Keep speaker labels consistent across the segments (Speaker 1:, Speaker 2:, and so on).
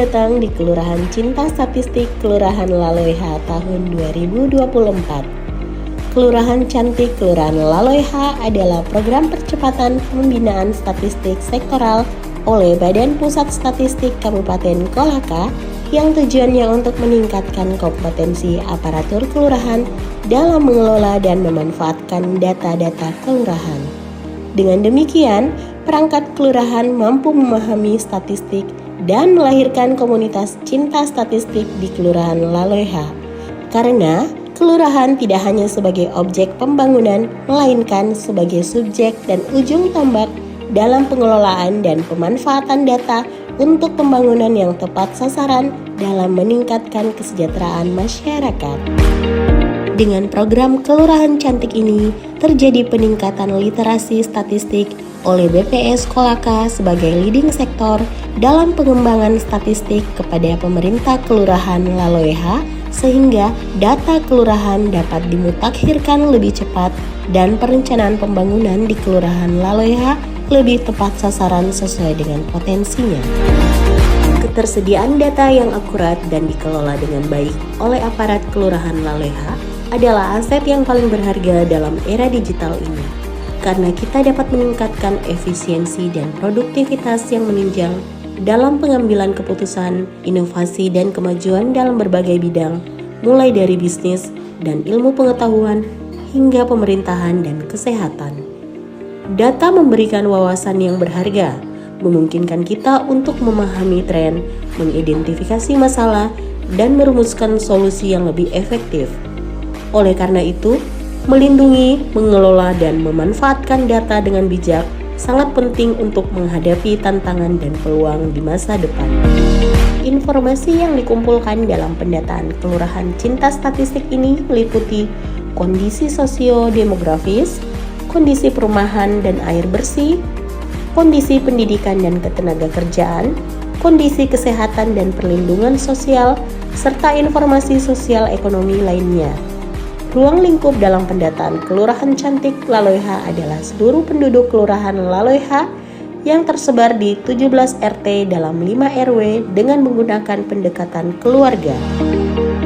Speaker 1: datang di Kelurahan Cinta Statistik Kelurahan Laloeha tahun 2024. Kelurahan Cantik Kelurahan Laloeha adalah program percepatan pembinaan statistik sektoral oleh Badan Pusat Statistik Kabupaten Kolaka yang tujuannya untuk meningkatkan kompetensi aparatur kelurahan dalam mengelola dan memanfaatkan data-data kelurahan. Dengan demikian, perangkat kelurahan mampu memahami statistik dan melahirkan komunitas cinta statistik di Kelurahan Laloeha. Karena kelurahan tidak hanya sebagai objek pembangunan, melainkan sebagai subjek dan ujung tombak dalam pengelolaan dan pemanfaatan data untuk pembangunan yang tepat sasaran dalam meningkatkan kesejahteraan masyarakat. Dengan program Kelurahan Cantik ini, terjadi peningkatan literasi statistik oleh BPS Kolaka sebagai leading sektor dalam pengembangan statistik kepada pemerintah Kelurahan Laloeha, sehingga data kelurahan dapat dimutakhirkan lebih cepat dan perencanaan pembangunan di Kelurahan Laloeha lebih tepat sasaran sesuai dengan potensinya. Ketersediaan data yang akurat dan dikelola dengan baik oleh aparat Kelurahan Laloeha adalah aset yang paling berharga dalam era digital ini, karena kita dapat meningkatkan efisiensi dan produktivitas yang menunjang dalam pengambilan keputusan, inovasi, dan kemajuan dalam berbagai bidang, mulai dari bisnis dan ilmu pengetahuan hingga pemerintahan dan kesehatan. Data memberikan wawasan yang berharga, memungkinkan kita untuk memahami tren, mengidentifikasi masalah, dan merumuskan solusi yang lebih efektif. Oleh karena itu, melindungi, mengelola, dan memanfaatkan data dengan bijak sangat penting untuk menghadapi tantangan dan peluang di masa depan. Informasi yang dikumpulkan dalam pendataan Kelurahan Cinta Statistik ini meliputi kondisi sosio-demografis, kondisi perumahan dan air bersih, kondisi pendidikan dan ketenagakerjaan, kondisi kesehatan dan perlindungan sosial, serta informasi sosial ekonomi lainnya. Ruang lingkup dalam pendataan Kelurahan Cantik Laloeha adalah seluruh penduduk Kelurahan Laloeha yang tersebar di 17 RT dalam 5 RW dengan menggunakan pendekatan keluarga.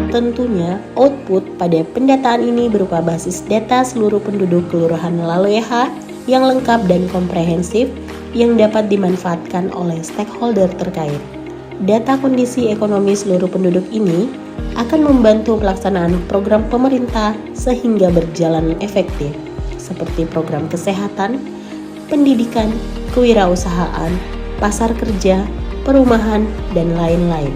Speaker 1: Tentunya, output pada pendataan ini berupa basis data seluruh penduduk Kelurahan Laloeha yang lengkap dan komprehensif yang dapat dimanfaatkan oleh stakeholder terkait. Data kondisi ekonomi seluruh penduduk ini akan membantu pelaksanaan program pemerintah sehingga berjalan efektif, seperti program kesehatan, pendidikan, kewirausahaan, pasar kerja, perumahan, dan lain-lain.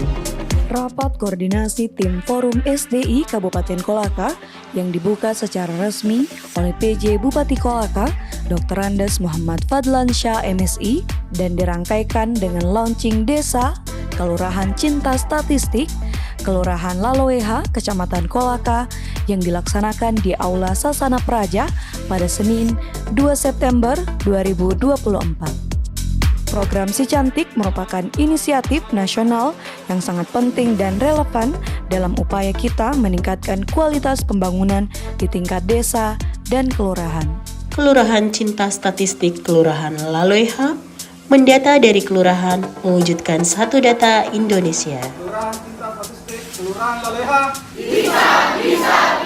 Speaker 2: Rapat koordinasi tim Forum SDI Kabupaten Kolaka yang dibuka secara resmi oleh PJ Bupati Kolaka, Dr. Andes Muhammad Fadlan Shah MSI, dan dirangkaikan dengan launching Desa Kelurahan Cinta Statistik Kelurahan Laloeha, Kecamatan Kolaka yang dilaksanakan di Aula Sasana Praja pada Senin 2 September 2024. Program Si Cantik merupakan inisiatif nasional yang sangat penting dan relevan dalam upaya kita meningkatkan kualitas pembangunan di tingkat desa dan kelurahan.
Speaker 1: Kelurahan Cinta Statistik Kelurahan Laloeha mendata dari kelurahan mewujudkan satu data Indonesia.
Speaker 3: Kelurahan Cinta Statistik Kelurahan Laloeha
Speaker 4: bisa